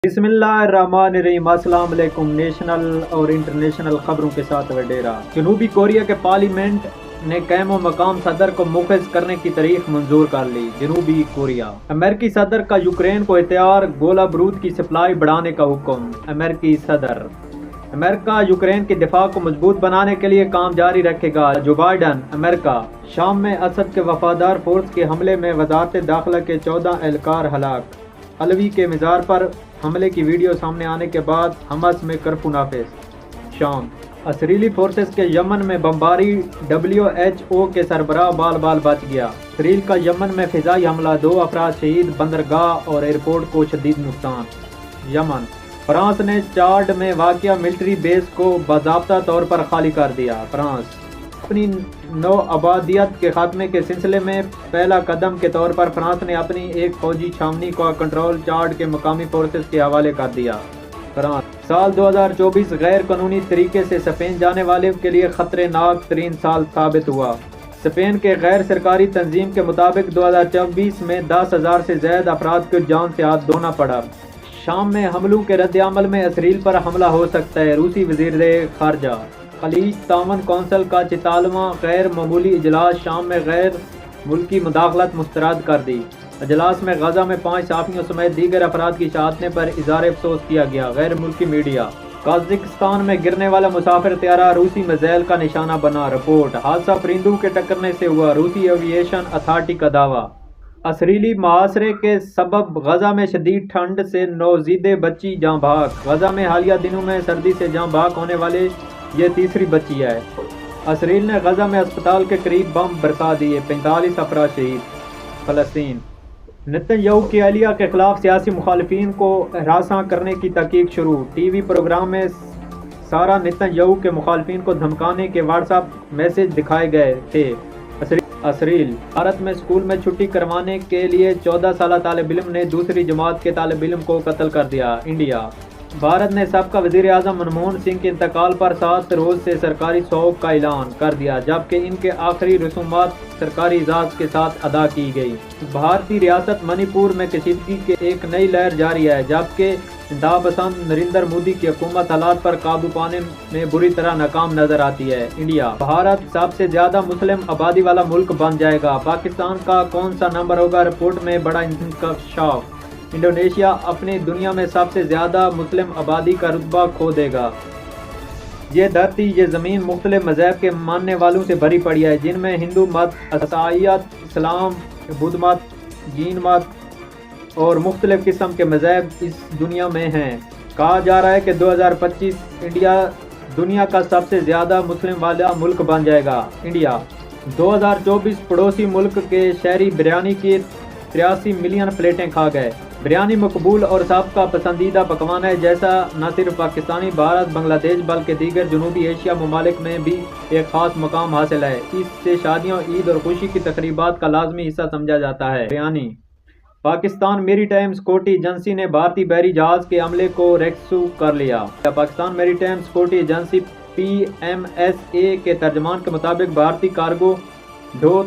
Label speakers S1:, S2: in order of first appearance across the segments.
S1: بسم اللہ الرحمن الرحیم۔ السلام علیکم۔ نیشنل اور انٹرنیشنل خبروں کے ساتھ وڈیرا۔ جنوبی کوریا کے پارلیمنٹ نے قائم مقام صدر کو مؤخذ کرنے کی تاریخ منظور کر لی۔ جنوبی کوریا امریکی صدر کا یوکرین کو ہتھیار گولہ بارود کی سپلائی بڑھانے کا حکم۔ امریکی صدر امریکہ یوکرین کے دفاع کو مضبوط بنانے کے لیے کام جاری رکھے گا۔ جو بائیڈن امریکہ شام میں اسد کے وفادار فورس کے حملے میں وزارت داخلہ کے 14 اہلکار ہلاک۔ علوی کے مزار پر حملے کی ویڈیو سامنے آنے کے بعد حماس میں کرفیو نافذ۔ شام اسرائیلی فورسز کے یمن میں بمباری، WHO کے سربراہ بال بچ گیا۔ اسرائیل کا یمن میں فضائی حملہ، 2 افراد شہید، بندرگاہ اور ایئرپورٹ کو شدید نقصان۔ یمن فرانس نے چاڈ میں واقع ملٹری بیس کو باضابطہ طور پر خالی کر دیا۔ فرانس اپنی نو آبادیت کے خاتمے کے سلسلے میں پہلا قدم کے طور پر فرانس نے اپنی ایک فوجی چھاونی کا کنٹرول چاڈ کے مقامی فورسز کے حوالے کر دیا۔ فرانس سال 2024 غیر قانونی طریقے سے اسپین جانے والے کے لیے خطرناک ترین سال ثابت ہوا۔ اسپین کے غیر سرکاری تنظیم کے مطابق 2024 میں 10,000 سے زائد افراد کو جان سے ہاتھ دھونا پڑا۔ شام میں حملوں کے رد عمل میں اسرائیل پر حملہ ہو سکتا ہے۔ روسی وزیر خارجہ خلیج تعاون کونسل کا 44واں غیر معمولی اجلاس شام میں غیر ملکی مداخلت مسترد کر دی۔ اجلاس میں غزہ میں 5 صحافیوں سمیت دیگر افراد کی شہادتیں پر اظہار افسوس کیا گیا۔ غیر ملکی میڈیا قازقستان میں گرنے والا مسافر طیارہ روسی میزائل کا نشانہ بنا۔ رپورٹ حادثہ پرندوں کے ٹکرنے سے ہوا، روسی ایوییشن اتھارٹی کا دعویٰ۔ اسرائیلی محاصرے کے سبب غزہ میں شدید ٹھنڈ سے نوزائیدہ بچی جاں بحق۔ غزہ میں حالیہ دنوں میں سردی سے جاں بحق ہونے والے یہ تیسری بچی ہے۔ اسرائیل نے غزہ میں اسپتال کے قریب بم برسا دیے، 45 افراد شہید۔ فلسطین نتن یاہو کی اہلیہ کے خلاف سیاسی مخالفین کو ہراساں کرنے کی تحقیق شروع۔ ٹی وی پروگرام میں سارہ نتن یاہو کے مخالفین کو دھمکانے کے واٹس ایپ میسج دکھائے گئے تھے۔ اسرائیل بھارت میں اسکول میں چھٹی کروانے کے لیے 14 سالہ طالب علم نے دوسری جماعت کے طالب علم کو قتل کر دیا۔ انڈیا بھارت نے سابقہ وزیر اعظم منموہن سنگھ کے انتقال پر 7 روز سے سرکاری سوگ کا اعلان کر دیا، جبکہ ان کے آخری رسومات سرکاری اعزاز کے ساتھ ادا کی گئی۔ بھارتی ریاست منی پور میں کشیدگی کی ایک نئی لہر جاری ہے، جبکہ انتہا پسند نریندر مودی کی حکومت حالات پر قابو پانے میں بری طرح ناکام نظر آتی ہے۔ انڈیا بھارت سب سے زیادہ مسلم آبادی والا ملک بن جائے گا، پاکستان کا کون سا نمبر ہوگا؟ رپورٹ میں بڑا انکشاف۔ انڈونیشیا اپنی دنیا میں سب سے زیادہ مسلم آبادی کا رتبہ کھو دے گا۔ یہ دھرتی، یہ زمین مختلف مذاہب کے ماننے والوں سے بھری پڑی ہے، جن میں ہندو مت، عیسائیت، اسلام، بدھ مت، جین مت اور مختلف قسم کے مذاہب اس دنیا میں ہیں۔ کہا جا رہا ہے کہ 2025 انڈیا دنیا کا سب سے زیادہ مسلم والا ملک بن جائے گا۔ انڈیا 2024 پڑوسی ملک کے شہری بریانی کی 83 ملین پلیٹیں کھا گئے۔ بریانی مقبول اور سابقہ پسندیدہ پکوان ہے، جیسا نہ صرف پاکستانی، بھارت، بنگلہ دیش بلکہ دیگر جنوبی ایشیا ممالک میں بھی ایک خاص مقام حاصل ہے۔ اس سے شادیوں، عید اور خوشی کی تقریبات کا لازمی حصہ سمجھا جاتا ہے۔ بریانی پاکستان میری ٹائم سیکورٹی ایجنسی نے بھارتی بحری جہاز کے عملے کو ریسکیو کر لیا۔ پاکستان میری ٹائم سیکورٹی ایجنسی PMSA کے ترجمان کے مطابق بھارتی کارگو ڈھو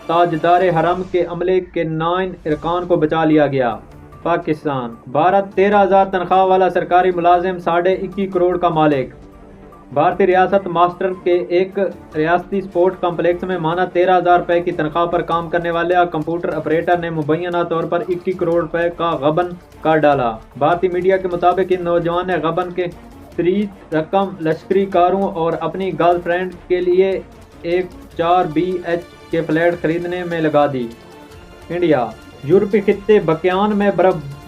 S1: تاجدار حرم کے عملے کے 9 ارکان کو بچا لیا گیا۔ پاکستان بھارت 13,000 تنخواہ والا سرکاری ملازم 21.5 کروڑ کا مالک۔ بھارتی ریاست ماسٹر کے ایک ریاستی سپورٹ کمپلیکس میں ماہانہ 13,000 روپے کی تنخواہ پر کام کرنے والے کمپیوٹر آپریٹر نے مبینہ طور پر 21 کروڑ روپے کا غبن کر ڈالا۔ بھارتی میڈیا کے مطابق ان نوجوان نے غبن کے 30 رقم لشکری کاروں اور اپنی گرل فرینڈ کے لیے ایک 4 BH کے فلیٹ خریدنے میں لگا دی۔ انڈیا یورپی خطے بکیان میں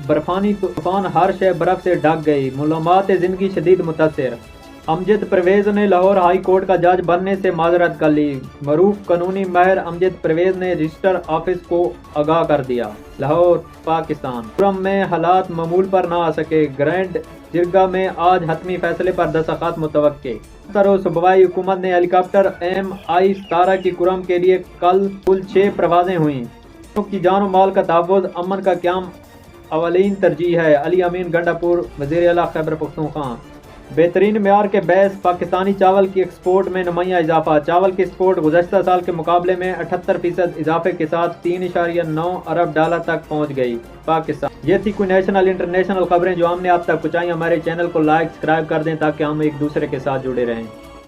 S1: برفانی طوفان، ہر شے برف سے ڈھک گئی، معلومات زندگی شدید متاثر۔ امجد پرویز نے لاہور ہائی کورٹ کا جج بننے سے معذرت کر لی۔ معروف قانونی ماہر امجد پرویز نے رجسٹر آفس کو آگاہ کر دیا۔ لاہور پاکستان خرم میں حالات معمول پر نہ آ سکے، گرینڈ جرگہ میں آج حتمی فیصلے پر دستخط متوقع۔ ستر و صوبائی حکومت نے ہیلی کاپٹر MI-17 کی خرم کے لیے کل 6 پروازیں ہوئیں۔ کی جان و مال کا تحفظ، امن کا قیام اولین ترجیح ہے۔ علی امین گنڈا پور، وزیر اعلیٰ خیبر پختونخوا۔ بہترین معیار کے باعث پاکستانی چاول کی ایکسپورٹ میں نمایاں اضافہ۔ چاول کی ایکسپورٹ گزشتہ سال کے مقابلے میں 78% اضافے کے ساتھ $3.9 ارب تک پہنچ گئی۔ پاکستان یہ تھی کوئی نیشنل انٹرنیشنل خبریں جو ہم نے آپ تک پہنچائی. ہمارے چینل کو لائک سبسکرائب کر دیں تاکہ ہم ایک دوسرے کے ساتھ جڑے رہیں.